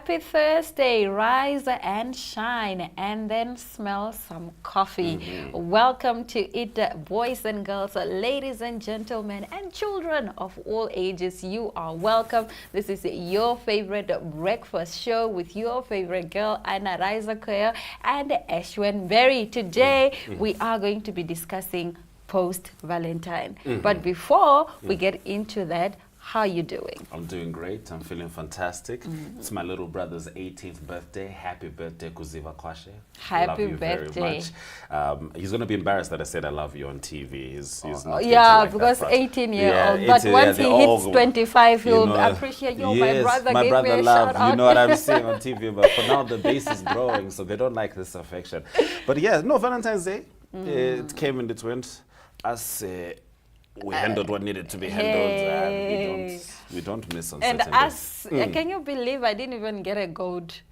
Happy Thursday. Rise and shine and then smell some coffee. Welcome to it, boys and girls, ladies and gentlemen, and children of all ages. You are welcome. This is your favorite breakfast show with your favorite girl, Anna Raizakoya and Ashwin Berry. Today, we are going to be discussing post-Valentine. But before we get into that, how are you doing? I'm doing great. I'm feeling fantastic. It's my little brother's 18th birthday. Happy birthday, Kuziva Kwashe. Happy love you birthday. Very much. He's going to be embarrassed that I said I love you on TV. He's not going to yeah, like because that 18-year-old. Yeah, but 18, once yeah, he hits 25, he'll appreciate, yo, yes, my brother gave me a love. shout out. You know what I'm saying on TV, but for now the base is growing, so they don't like this affection. But yeah, no, Valentine's Day, it came and it went. Us, we handled what needed to be handled, and we don't miss on and certain us, can you believe I didn't even get a goat?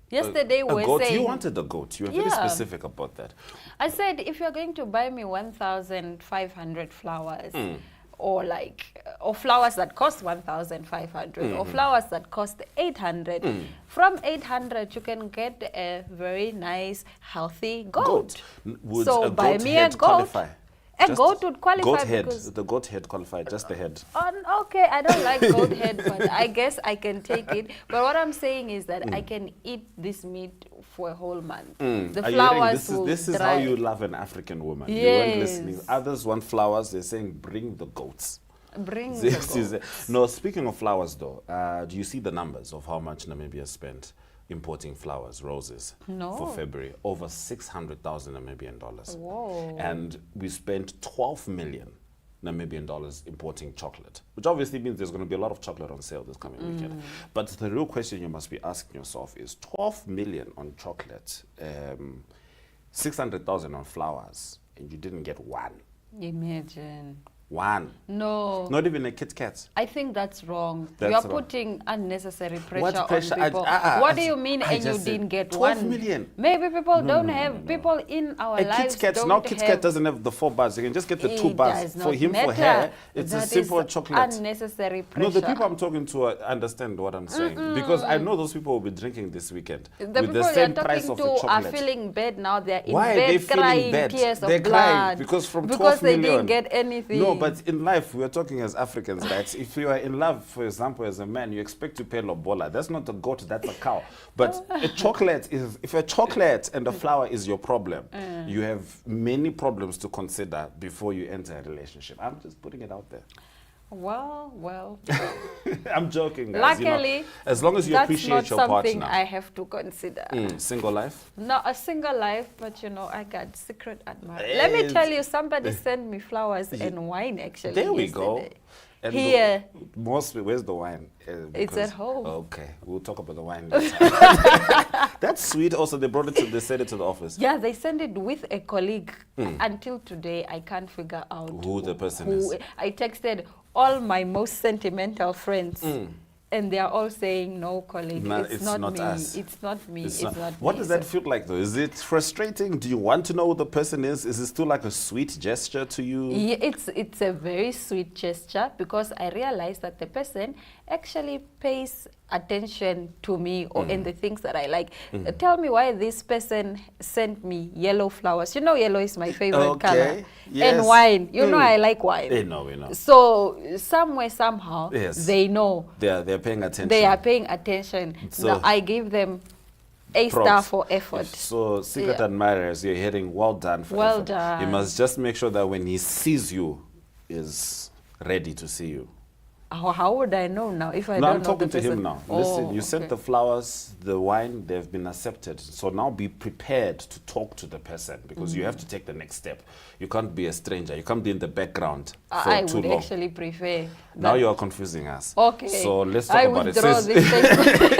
Yesterday we were goat? saying... You wanted a goat. You were very specific about that. I said, if you're going to buy me 1,500 flowers, or flowers that cost 1,500, or flowers that cost 800, from 800 you can get a very nice, healthy goat. Would so a buy goat me a head goat. qualify? A goat would qualify. Goat head. Because The goat head qualified, just the head. Okay, I don't like goat head, but I guess I can take it. But what I'm saying is that I can eat this meat for a whole month. The Are you flowers hearing? This is how you love an African woman. You weren't listening. Others want flowers. They're saying, bring the goats. Bring This the is goat. No, speaking of flowers, though, do you see the numbers of how much Namibia spent importing flowers, roses, for February? Over 600,000 Namibian dollars. Whoa. And we spent 12 million Namibian dollars importing chocolate, which obviously means there's going to be a lot of chocolate on sale this coming weekend. But the real question you must be asking yourself is 12 million on chocolate, 600,000 on flowers, and you didn't get one. Imagine. One. No. Not even a Kit Kat. I think that's wrong. That's You're wrong. putting unnecessary pressure, What pressure? on people. What do you mean and you didn't get 12 one? million. Maybe people don't have, people in our A lives Kit Kat, don't now Kit have. Kat doesn't have the 4 bars. You can just get the 2 It bars. does For not him, matter. for her, it's a That simple is chocolate. Unnecessary pressure. No, the people I'm talking to understand what I'm saying. Because I know those people will be drinking this weekend. The with people the same you're price talking of a to are chocolate. feeling bad now. They're in Why are they bed feeling crying bad? tears They're of crying blood. because from 12 because they million. didn't get anything. No, but in life, we're talking as Africans, right? If you are in love, for example, as a man, you expect to pay lobola. That's not a goat, that's a cow. But a chocolate is, if a chocolate and a flower is your problem, you have many problems to consider before you enter a relationship. I'm just putting it out there. Well. I'm joking, guys. Luckily, as long as you appreciate your that's not something partner. I have to consider. Single life? Not a single life, but I got secret admirers. Let me tell you, somebody sent me flowers and wine actually. There we yesterday. go. And Here. Mostly, where's the wine? It's at home. Okay, we'll talk about the wine later. That's sweet. Also, they sent it to the office. Yeah, they sent it with a colleague. Until today, I can't figure out who the person is. I texted all my most sentimental friends. And they are all saying, no, colleague, No, it's not me. us. It's not me. It's It's not- not What me. does that feel like, though? Is it frustrating? Do you want to know who the person is? Is it still like a sweet gesture to you? Yeah, it's a very sweet gesture because I realize that the person actually pays attention to me or in the things that I like. Tell me why this person sent me yellow flowers. Yellow is my favorite color. Yes. And wine. I like wine. They know, we know. So somewhere, somehow, Yes. they know. They're paying attention. They are paying attention. So- now, I give them a Props. star for effort. So, secret Yeah. admirers, you're hearing well done for Well effort. done. You must just make sure that when he sees you, is ready to see you. How would I know now if I No, don't I'm know talking the to him person? now. Oh, Listen, you sent okay. the flowers, the wine, they've been accepted. So now be prepared to talk to the person because you have to take the next step. You can't be a stranger. You can't be in the background for I too would long. actually prefer Now that. you are confusing us. Okay. So let's talk I about it. withdraw Says- this statement.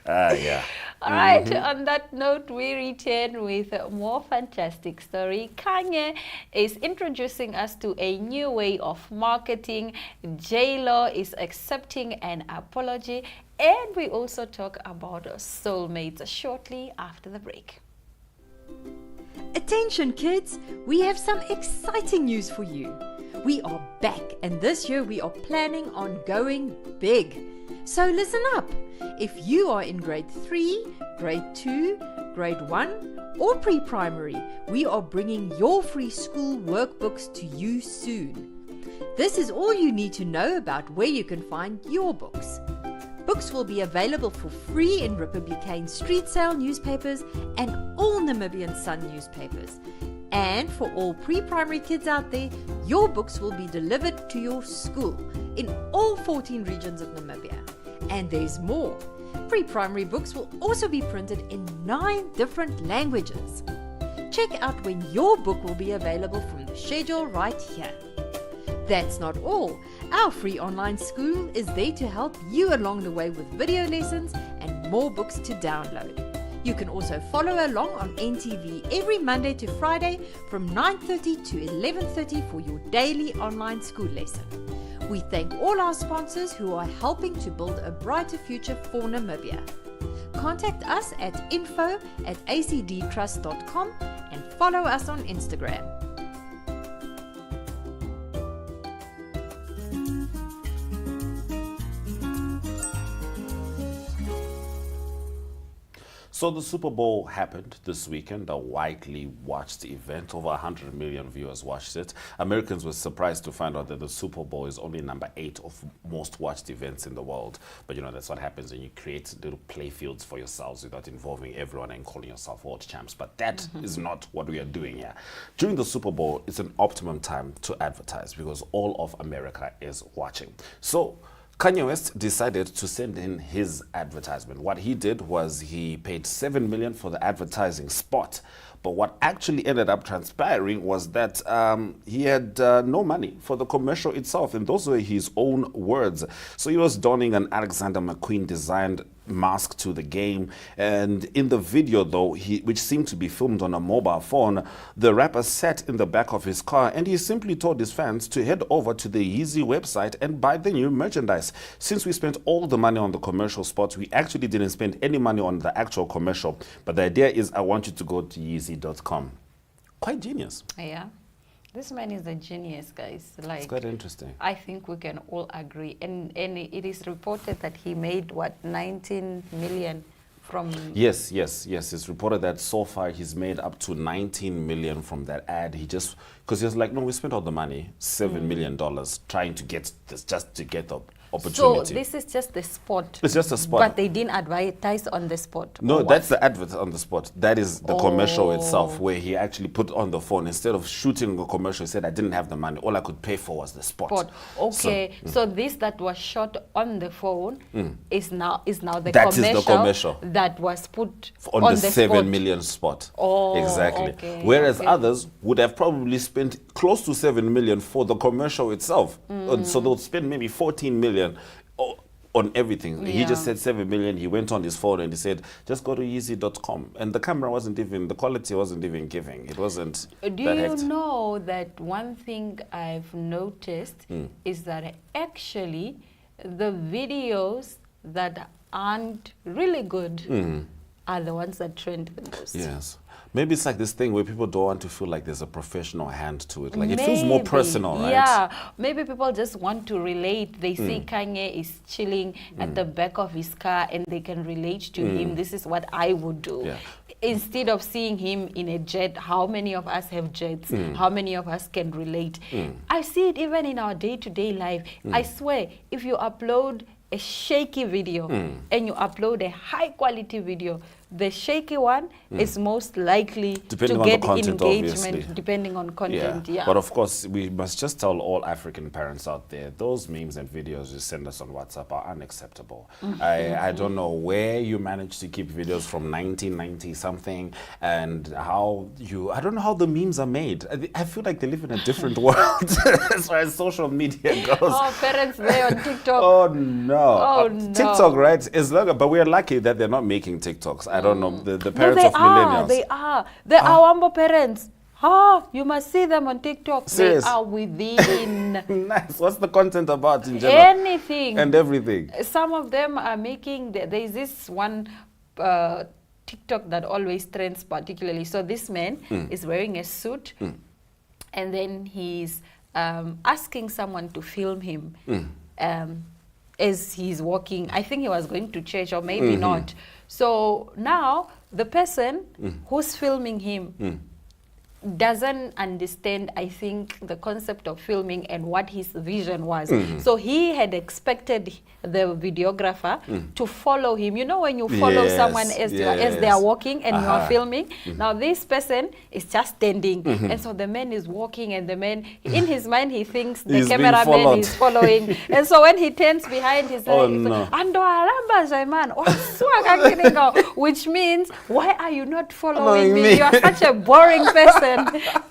Yeah. All right, on that note, we return with a more fantastic story. Kanye is introducing us to a new way of marketing. J-Lo is accepting an apology. And we also talk about soulmates shortly after the break. Attention kids, we have some exciting news for you. We are back, and this year we are planning on going big. So listen up. If you are in grade 3, grade 2, grade 1, or pre-primary, we are bringing your free school workbooks to you soon. This is all you need to know about where you can find your books. Books will be available for free in Republican Street Sale newspapers and all Namibian Sun newspapers. And for all pre-primary kids out there, your books will be delivered to your school in all 14 regions of Namibia. And there's more. Pre-primary books will also be printed in 9 different languages. Check out when your book will be available from the schedule right here. That's not all. Our free online school is there to help you along the way with video lessons and more books to download. You can also follow along on NTV every Monday to Friday from 9:30 to 11:30 for your daily online school lesson. We thank all our sponsors who are helping to build a brighter future for Namibia. Contact us at info@acdtrust.com and follow us on Instagram. So the Super Bowl happened this weekend, a widely watched event. Over 100 million viewers watched it. Americans were surprised to find out that the Super Bowl is only number 8 of most watched events in the world. But you know, that's what happens when you create little play fields for yourselves without involving everyone and calling yourself world champs. But that is not what we are doing here. During the Super Bowl, it's an optimum time to advertise because all of America is watching. So Kanye West decided to send in his advertisement. What he did was he paid $7 million for the advertising spot. But what actually ended up transpiring was that he had no money for the commercial itself. And those were his own words. So he was donning an Alexander McQueen designed mask to the game. And in the video, though, which seemed to be filmed on a mobile phone, the rapper sat in the back of his car and he simply told his fans to head over to the Yeezy website and buy the new merchandise. Since we spent all the money on the commercial spots, we actually didn't spend any money on the actual commercial. But the idea is I want you to go to Yeezy.com. Quite genius. Yeah. This man is a genius, guys. Like, It's quite interesting. I think we can all agree. And it is reported that he made, what, 19 million from... Yes. It's reported that so far he's made up to 19 million from that ad. He just, because he was like, no, we spent all the money, $7 million, trying to get this, just to get the opportunity. So this is just the spot. It's just a spot. But they didn't advertise on the spot. No, or that's what? the advert on the spot. That is the commercial itself, where he actually put on the phone. Instead of shooting a commercial, he said, I didn't have the money. All I could pay for was the spot. Okay, so this that was shot on the phone is now the That is commercial, the commercial. that was put on the spot. $7 million spot. Oh, exactly. okay, Whereas okay. others would have probably spent close to $7 million for the commercial itself. So they'll spend maybe $14 million on everything. He just said $7 million. He went on his phone and he said, just go to Yeezy.com. And the camera wasn't even, the quality wasn't even giving. It wasn't Do that you hectic. know that one thing I've noticed is that actually the videos that aren't really good are the ones that trend the most. Yes. Maybe it's like this thing where people don't want to feel like there's a professional hand to it. Like it feels more personal, right? Yeah, maybe people just want to relate. They see Kanye is chilling at the back of his car and they can relate to him. This is what I would do. Yeah. Instead of seeing him in a jet, how many of us have jets? How many of us can relate? I see it even in our day-to-day life. I swear, if you upload a shaky video and you upload a high-quality video, the shaky one is most likely Depending to on the get content, engagement, obviously. depending on content. Yeah. But of course, we must just tell all African parents out there, those memes and videos you send us on WhatsApp are unacceptable. I don't know where you managed to keep videos from 1990 something and I don't know how the memes are made. I feel like they live in a different world as far as social media goes. Oh, parents there on TikTok. Oh no. Oh, no. TikTok, right? Is long, but we're lucky that they're not making TikToks. I don't know. The No, parents they of are. millennials. They are. They are Wambo parents. You must see them on TikTok. Serious? They are within Nice. What's the content about in general? anything. And everything. Some of them are making, there's this one TikTok that always trends particularly. So this man is wearing a suit and then he's asking someone to film him as he's walking. I think he was going to church or maybe not. So now the person who's filming him doesn't understand, I think, the concept of filming and what his vision was. So he had expected the videographer to follow him. You know, when you follow someone as they are walking and you are filming. Now this person is just standing, and so the man is walking, and the man, in his mind, he thinks the He's being cameraman followed. is following. And so when he turns behind, he's Oh, like, no. "Ando aramba Zaiman," which means, why are you not following me? You are such a boring person.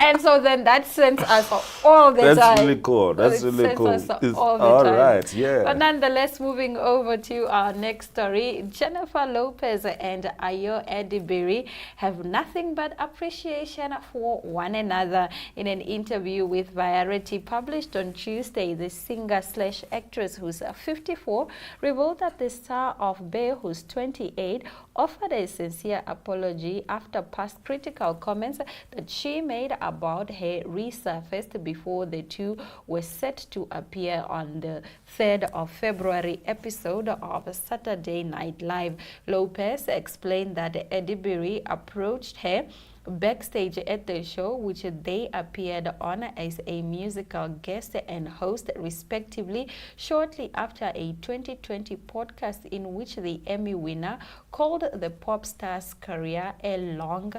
And so then that sends us all the time. That's really cool. That's It really sends cool. us It's- all the all time. right, yeah. But nonetheless, moving over to our next story, Jennifer Lopez and Ayo Edebiri have nothing but appreciation for one another. In an interview with Variety published on Tuesday, the singer/actress, who's 54, revealed that the star of Bear, who's 28, offered a sincere apology after past critical comments that she made about her resurfaced before the two were set to appear on the 3rd of February episode of Saturday Night Live. Lopez explained that Edebiri approached her backstage at the show, which they appeared on as a musical guest and host respectively, shortly after a 2020 podcast in which the Emmy winner called the pop star's career a long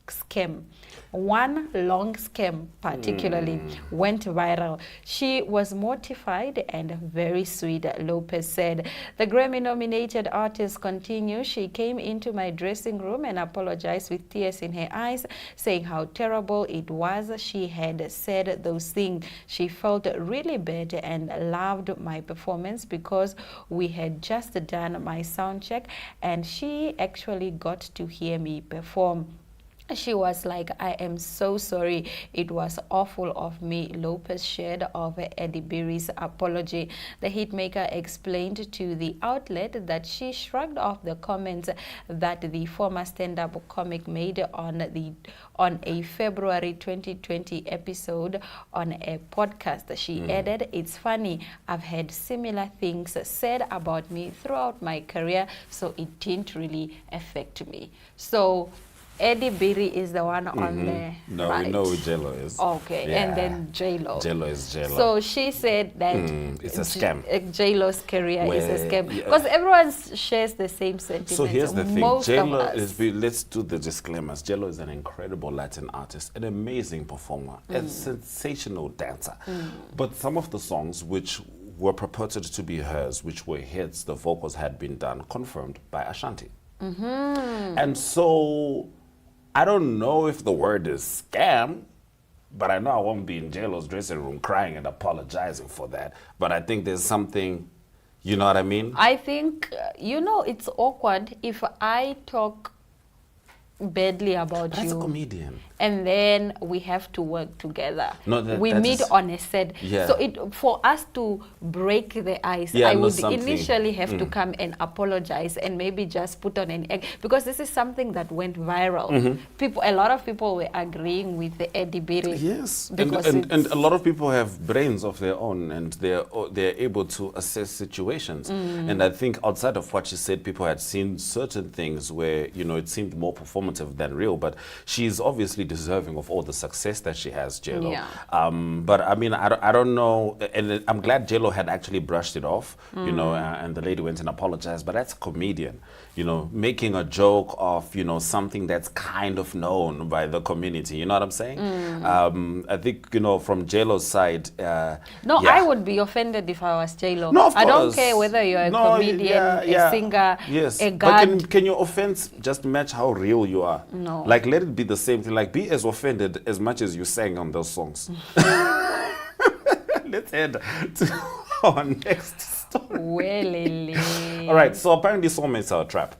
scam. One long scam particularly went viral. She was mortified and very sweet, Lopez said. The Grammy-nominated artist continues, "She came into my dressing room and apologized with tears in her eyes, saying how terrible it was she had said those things. She felt really bad and loved my performance because we had just done my sound check and she actually got to hear me perform. She was like, I am so sorry. It was awful of me," Lopez shared of Edebiri's apology. The hitmaker explained to the outlet that she shrugged off the comments that the former stand-up comic made on a February 2020 episode on a podcast. She added, "It's funny, I've had similar things said about me throughout my career, so it didn't really affect me." So Edebiri is the one on the No, right. we know who J-Lo is. Okay, Yeah. and then J-Lo. J-Lo is J-Lo. So she said that it's a scam. J-Lo's career is Where- a scam. yeah. Because everyone shares the same sentiments. So here's the thing. Most of J-Lo us. let's do the disclaimers. J-Lo is an incredible Latin artist, an amazing performer, a sensational dancer. But some of the songs which were purported to be hers, which were hits, the vocals had been done, confirmed by Ashanti. And so I don't know if the word is scam, but I know I won't be in J-Lo's dressing room crying and apologizing for that. But I think there's something, you know what I mean? I think, it's awkward if I talk badly about That's a you. comedian. And then we have to work together. No, we that meet is- on a set. Yeah. So for us to break the ice, Yeah, I no, would something. initially have to come and apologize and maybe just put on an egg, because this is something that went viral. A lot of people were agreeing with the Edebiri. Yes, Because and it's- a lot of people have brains of their own, and they're able to assess situations. And I think outside of what she said, people had seen certain things where it seemed more performative than real. But she's obviously deserving of all the success that she has, J-Lo. Yeah. But I mean, I don't know, and I'm glad J-Lo had actually brushed it off, and the lady went and apologized. But that's a comedian, making a joke of something that's kind of known by the community. You know what I'm saying? I think from J-Lo's side. No, yeah. I would be offended if I was J-Lo. No, of I don't course. care whether you're a No, comedian, yeah. a singer, Yes. a But guard. can your offense just match how real you are? No. Like, let it be the same thing. Like, be as offended as much as you sang on those songs. Let's head to our next story. Welele. All right, so apparently soulmates are a trap.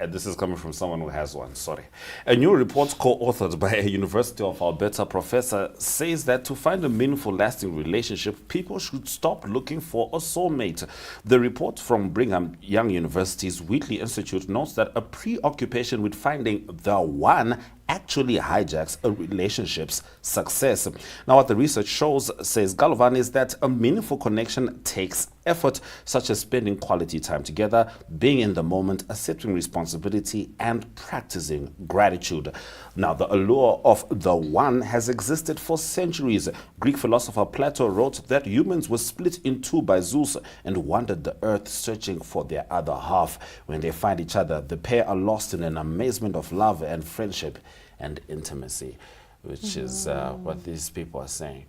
this is coming from someone who has one, sorry. A new report co-authored by a University of Alberta professor says that to find a meaningful, lasting relationship, people should stop looking for a soulmate. The report from Brigham Young University's Wheatley Institute notes that a preoccupation with finding the one actually hijacks a relationship's success. Now, what the research shows, says Galvan, is that a meaningful connection takes effort, such as spending quality time together, being in the moment, accepting responsibility, and practicing gratitude. Now, the allure of the one has existed for centuries. Greek philosopher Plato wrote that humans were split in two by Zeus and wandered the earth searching for their other half. When they find each other, the pair are lost in an amazement of love and friendship and intimacy, which is what these people are saying.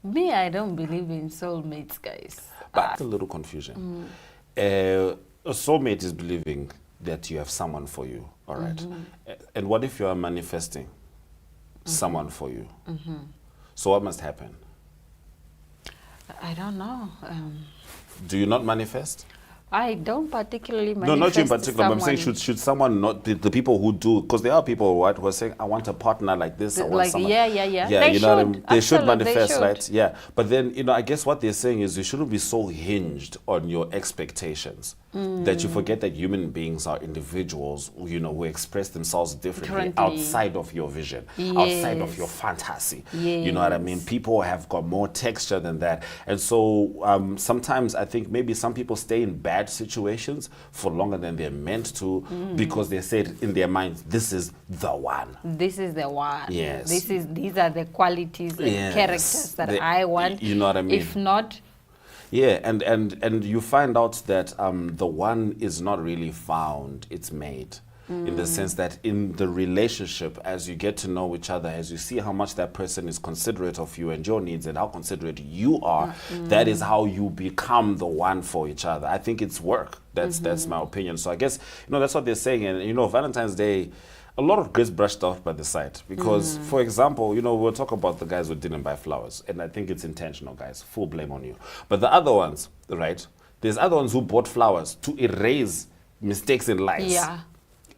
Me, I don't believe in soulmates, guys. But a little confusion. A soulmate is believing that you have someone for you, all right? And what if you are manifesting someone for you? So what must happen? I don't know. Do you not manifest? I don't particularly manifest No, not you in particular. But I'm saying, someone. should someone not, the people who do, because there are people who are saying, I want a partner like this. I want Like, someone. yeah. They you know what I should. mean? They should Absolutely, they manifest, should. right? Yeah. But then, you know, I guess what they're saying is you shouldn't be so hinged on your expectations that you forget that human beings are individuals, you know, who express themselves differently Differently. outside of your vision, outside of your Yes. fantasy. You know what I mean? Yes. People have got more texture than that. And so sometimes I think maybe some people stay in bad situations for longer than they're meant to because they said in their minds, this is the one. This is the one. Yes. These are the qualities and Yes. characters that The- I want. you know what I mean? If not, Yeah, and you find out that the one is not really found, it's made. In the sense that in the relationship, as you get to know each other, as you see how much that person is considerate of you and your needs and how considerate you are, that is how you become the one for each other. I think it's work. That's my opinion. So I guess, you know, that's what they're saying. And, you know, Valentine's Day, a lot of gets brushed off by the side because, for example, you know, we'll talk about the guys who didn't buy flowers, and I think it's intentional, guys. Full blame on you. But the other ones, right? There's other ones who bought flowers to erase mistakes in life. yeah.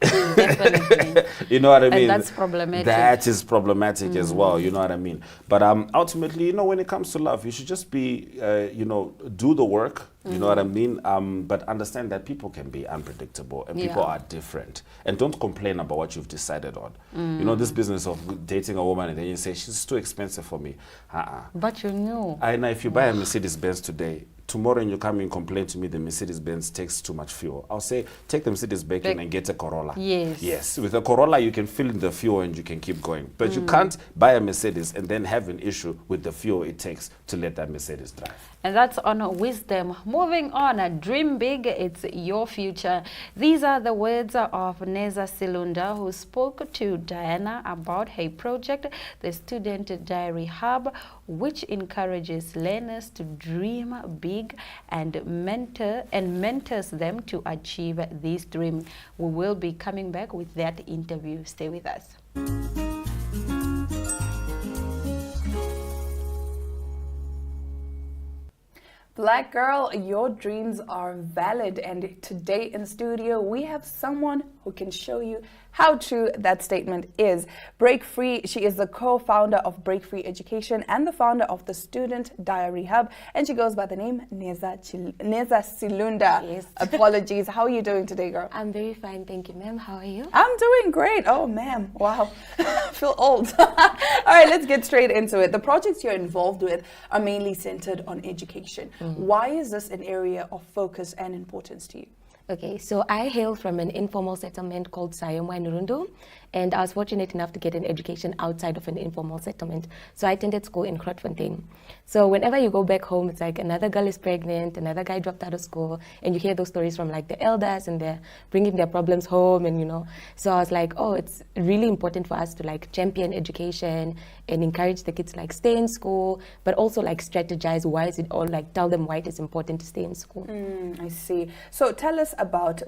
Definitely. You know what I mean? that's problematic. That is problematic as well. You know what I mean? But ultimately, you know, when it comes to love, you should just be, you know, do the work. You know what I mean? But understand that people can be unpredictable and people Yeah. are different. And don't complain about what you've decided on. You know, this business of dating a woman and then you say, she's too expensive for me. But you knew. I know if you buy a Mercedes-Benz today, tomorrow and you come and complain to me the Mercedes-Benz takes too much fuel. I'll say, take the Mercedes back in and get a Corolla. Yes. Yes. With a Corolla, you can fill in the fuel and you can keep going. But you can't buy a Mercedes and then have an issue with the fuel it takes to let that Mercedes drive. And that's on wisdom. Moving on, dream big, it's your future. These are the words of Neza Silunda, who spoke to Diana about her project, the Student Diary Hub, which encourages learners to dream big and mentors them to achieve this dream. We will be coming back with that interview. Stay with us. Black girl, your dreams are valid, and today in studio we have someone who can show you how true that statement is. Break Free, she is the co-founder of Break Free Education and the founder of the Student Diary Hub, and she goes by the name Neza Silunda. Yes. Apologies. How are you doing today, girl? I'm very fine, thank you, ma'am. How are you? I'm doing great. Oh, ma'am. Wow. I feel old. All right, let's get straight into it. The projects you're involved with are mainly centered on education. Why is this an area of focus and importance to you? Okay, so I hail from an informal settlement called Sayomwa in Urundu, and I was fortunate enough to get an education outside of an informal settlement. So I attended school in Grootfontein. So whenever you go back home, it's like another girl is pregnant, another guy dropped out of school, and you hear those stories from like the elders, and they're bringing their problems home, and you know. So I was like, oh, it's really important for us to like champion education and encourage the kids to like stay in school, but also like strategize why is it all like tell them why it is important to stay in school. I see. So tell us about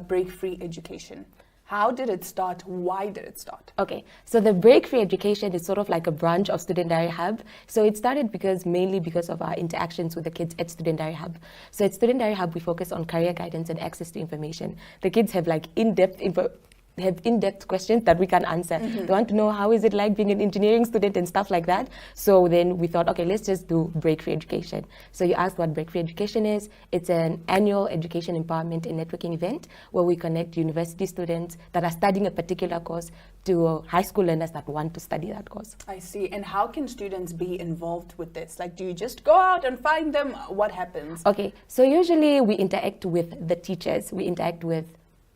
Break Free Education. How did it start? Why did it start? Okay, so the Break Free Education is sort of like a branch of Student Diary Hub. So it started mainly because of our interactions with the kids at Student Diary Hub. So at Student Diary Hub, we focus on career guidance and access to information. The kids have like in-depth questions that we can answer. They want to know how is it like being an engineering student and stuff like that. So then we thought, okay, let's just do Break Free Education. So you asked what Break Free Education is. It's an annual education empowerment and networking event where we connect university students that are studying a particular course to high school learners that want to study that course. I see. And how can students be involved with this? Like, do you just go out and find them? What happens? Okay, so usually we interact with the teachers. We interact with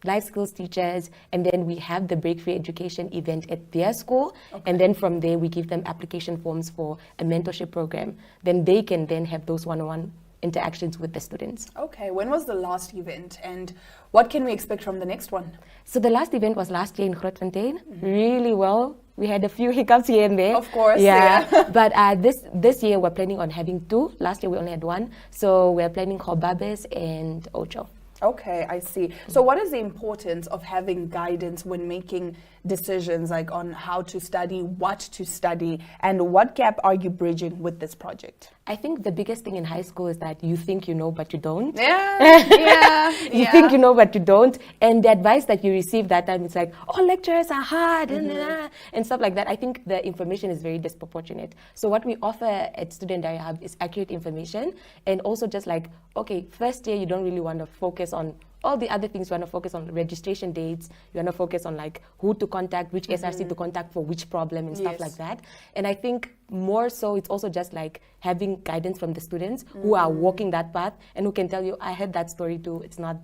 life skills teachers, and then we have the Break Free Education event at their school, and then from there we give them application forms for a mentorship program. Then they can then have those one-on-one interactions with the students. Okay, when was the last event and what can we expect from the next one? So the last event was last year in Grootfontein, really well. We had a few hiccups here and there. Of course, yeah. But this year we're planning on having 2. Last year we only had 1. So we're planning Khobabes and Ocho. Okay, I see. So what is the importance of having guidance when making decisions, like on how to study, what to study, and what gap are you bridging with this project? I think the biggest thing in high school is that you think you know, but you don't. You think you know, but you don't. And the advice that you receive that time is like, oh, lectures are hard and stuff like that. I think the information is very disproportionate. So what we offer at Student Diary Hub is accurate information, and also just like, okay, first year you don't really want to focus on all the other things. You want to focus on registration dates. You want to focus on like who to contact, which SRC to contact for which problem and stuff like that. And I think more so it's also just like having guidance from the students who are walking that path and who can tell you, I heard that story too. It's not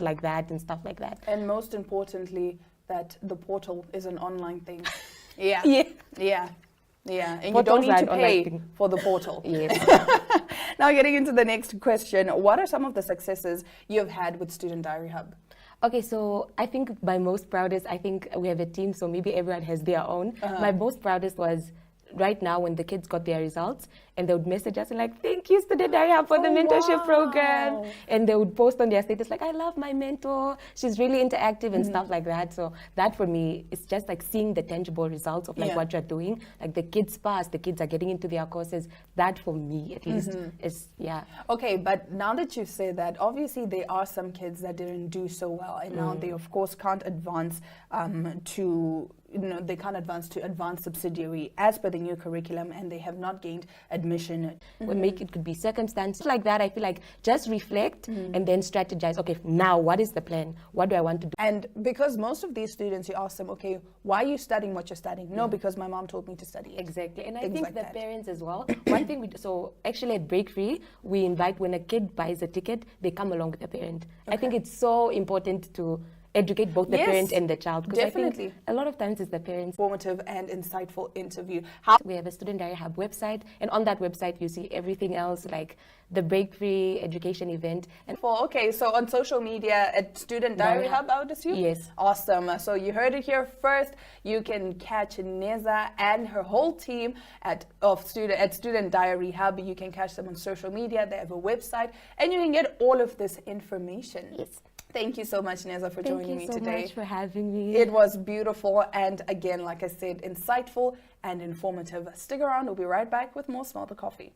like that and stuff like that. And most importantly, that the portal is an online thing. And you don't need to pay for the portal. Now getting into the next question, what are some of the successes you have had with Student Diary Hub? Okay, so I think my most proudest, I think we have a team, so maybe everyone has their own. My most proudest was right now when the kids got their results and they would message us and like, thank you Student Diary Hub for the mentorship program. And they would post on their status like, I love my mentor. She's really interactive and stuff like that. So that for me, it's just like seeing the tangible results of like what you're doing. Like the kids pass, the kids are getting into their courses. That for me at least is, Okay, but now that you say that, obviously there are some kids that didn't do so well and now they of course can't advance they can't advance to advanced subsidiary as per the new curriculum and they have not gained admission. It could be circumstances like that. I feel like just reflect and then strategize. Okay, now what is the plan? What do I want to do? And because most of these students, you ask them, okay, why are you studying what you're studying? No, because my mom told me to study it. Exactly. And I think the parents as well. One thing so actually at Break Free, we invite when a kid buys a ticket, they come along with the parent. I think it's so important to educate both the parent and the child. Because I think a lot of times it's the parents. Informative and insightful interview. We have a Student Diary Hub website, and on that website you see everything else like the Break Free Education event. And so on social media at Student Diary Hub, I would assume? Yes. Awesome. So you heard it here first. You can catch Neza and her whole team at Student Diary Hub. You can catch them on social media. They have a website, and you can get all of this information. Yes. Thank you so much, Neza, for joining me today. Thank you so much for having me. It was beautiful and, again, like I said, insightful and informative. Stick around. We'll be right back with more Smell the Coffee.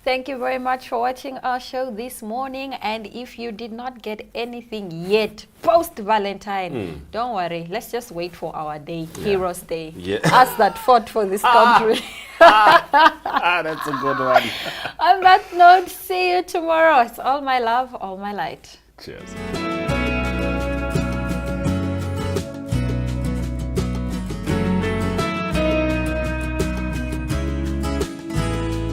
Thank you very much for watching our show this morning. And if you did not get anything yet post-Valentine, don't worry. Let's just wait for our day, Heroes Day. Us that fought for this country. That's a good one. On that note, see you tomorrow. It's all my love, all my light. Cheers.